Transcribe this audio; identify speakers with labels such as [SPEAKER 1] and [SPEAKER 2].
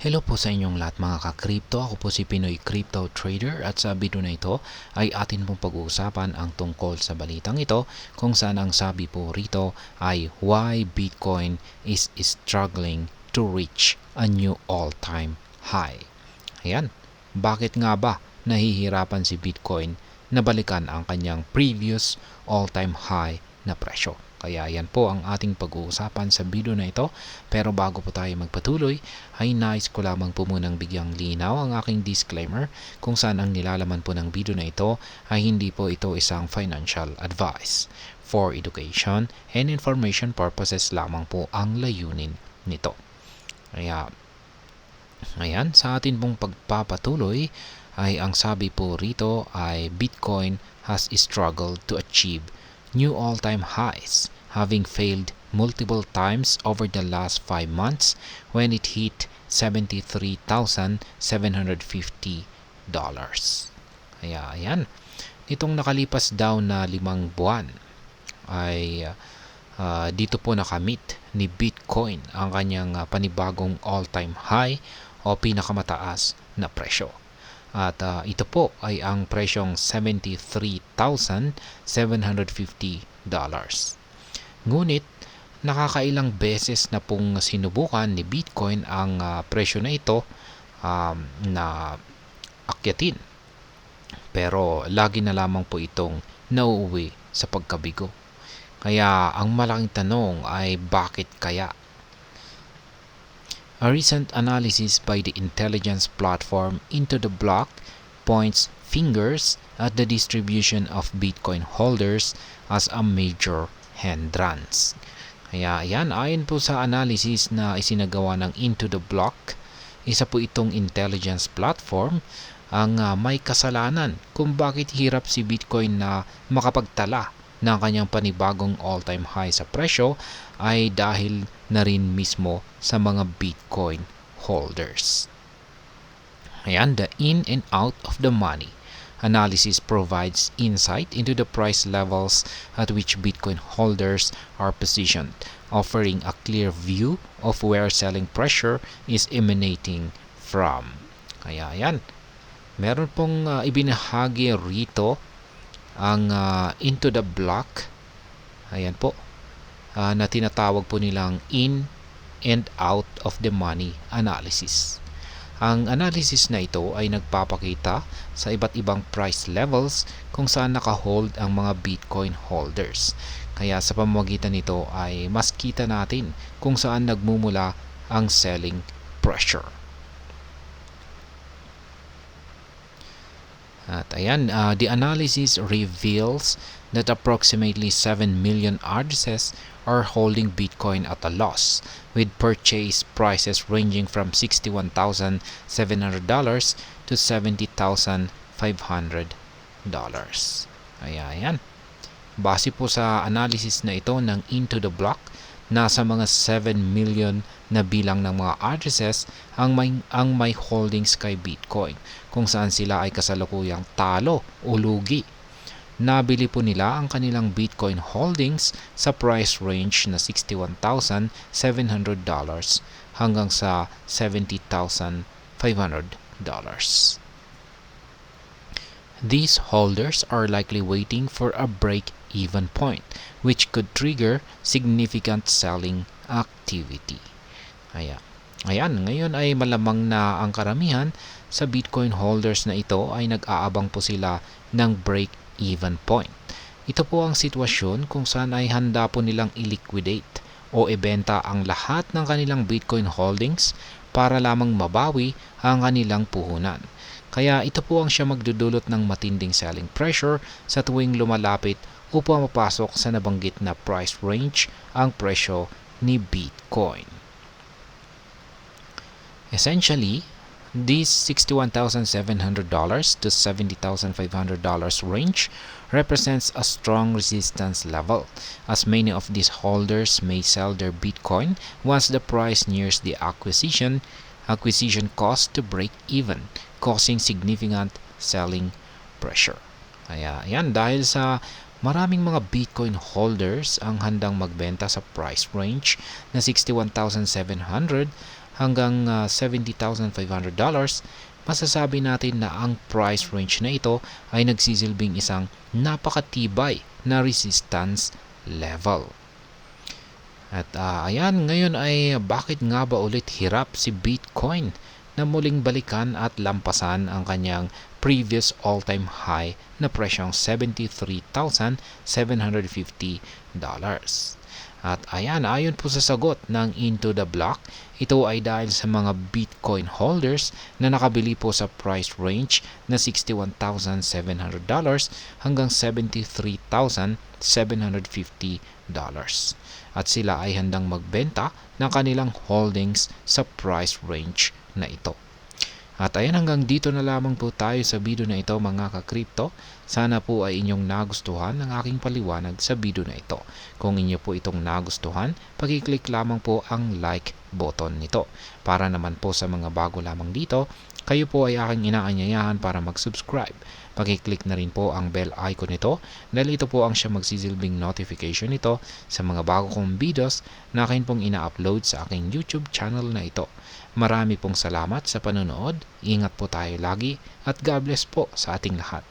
[SPEAKER 1] Hello po sa inyong lahat mga ka-crypto. Ako po si Pinoy Crypto Trader at sa video na ito ay atin pong pag-uusapan ang tungkol sa balitang ito kung saan ang sabi po rito ay why Bitcoin is struggling to reach a new all-time high. Ayan, bakit nga ba nahihirapan si Bitcoin na balikan ang kanyang previous all-time high na presyo? Kaya yan po ang ating pag-uusapan sa video na ito. Pero bago po tayo magpatuloy, ay nais ko lamang po munang bigyang linaw ang aking disclaimer kung saan ang nilalaman po ng video na ito ay hindi po ito isang financial advice. For education and information purposes lamang po ang layunin nito. Kaya, ayan, sa atin pong pagpapatuloy ay ang sabi po rito ay Bitcoin has struggled to achieve new all-time highs, having failed multiple times over the last 5 months when it hit $73,750. Kaya ayan, itong nakalipas daw na 5 buwan ay dito po nakamit ni Bitcoin ang kanyang panibagong all-time high o pinakamataas na presyo. At ito po ay ang presyong $73,750. Ngunit nakakailang beses na pong sinubukan ni Bitcoin ang presyo na ito na akyatin. Pero lagi na lamang po itong nauuwi sa pagkabigo. Kaya ang malaking tanong ay bakit kaya? A recent analysis by the intelligence platform Into the Block points fingers at the distribution of Bitcoin holders as a major hindrance. Kaya yan, ayon po sa analysis na isinagawa ng Into the Block, isa po itong intelligence platform ang may kasalanan kung bakit hirap si Bitcoin na makapagtala ng kanyang panibagong all-time high sa presyo ay dahil na rin mismo sa mga Bitcoin holders. Ayan, the in and out of the money analysis provides insight into the price levels at which Bitcoin holders are positioned, offering a clear view of where selling pressure is emanating from. Kaya ayan, meron pong ibinahagi rito ang Into the Block, ayan po, na tinatawag po nilang in and out of the money analysis. Ang analysis na ito ay nagpapakita sa iba't ibang price levels kung saan naka-hold ang mga Bitcoin holders. Kaya sa pamamagitan nito ay mas kita natin kung saan nagmumula ang selling pressure. At ayan, the analysis reveals that approximately 7 million addresses are holding Bitcoin at a loss, with purchase prices ranging from $61,700 to $70,500. Ayan. Base po sa analysis na ito ng Into the Block, nasa mga 7 million na bilang ng mga addresses ang may holdings kay Bitcoin, kung saan sila ay kasalukuyang talo o lugi. Nabili po nila ang kanilang Bitcoin holdings sa price range na $61,700 hanggang sa $70,500. These holders are likely waiting for a break-even point, which could trigger significant selling activity. Ayan, ngayon ay malamang na ang karamihan sa Bitcoin holders na ito ay nag-aabang po sila ng break-even point. Ito po ang sitwasyon kung saan ay handa po nilang i-liquidate o ibenta ang lahat ng kanilang Bitcoin holdings para lamang mabawi ang kanilang puhunan. Kaya ito po ang siya magdudulot ng matinding selling pressure sa tuwing lumalapit o pumapasok sa nabanggit na price range ang presyo ni Bitcoin. Essentially, this $61,700 to $70,500 range represents a strong resistance level, as many of these holders may sell their Bitcoin once the price nears the acquisition cost to break even, causing significant selling pressure. Kaya yan, dahil sa maraming mga Bitcoin holders ang handang magbenta sa price range na $61,700 hanggang $70,500, masasabi natin na ang price range na ito ay nagsisilbing isang napakatibay na resistance level. At ayan, ngayon ay bakit nga ba ulit hirap si Bitcoin na muling balikan at lampasan ang kanyang previous all-time high na presyong $73,750. At ayan, ayon po sa sagot ng Into the Block, ito ay dahil sa mga Bitcoin holders na nakabili po sa price range na $61,700 hanggang $73,750. At sila ay handang magbenta ng kanilang holdings sa price range na ito. At ayan, hanggang dito na lamang po tayo sa video na ito mga ka-crypto. Sana po ay inyong nagustuhan ang aking paliwanag sa video na ito. Kung inyo po itong nagustuhan, pag-click lamang po ang like button nito. Para naman po sa mga bago lamang dito, kayo po ay aking inaanyayahan para mag-subscribe. Pag-click na rin po ang bell icon nito dahil ito po ang siya magsisilbing notification nito sa mga bago kong videos na akin pong ina-upload sa aking YouTube channel na ito. Marami pong salamat sa panonood, ingat po tayo lagi at God bless po sa ating lahat.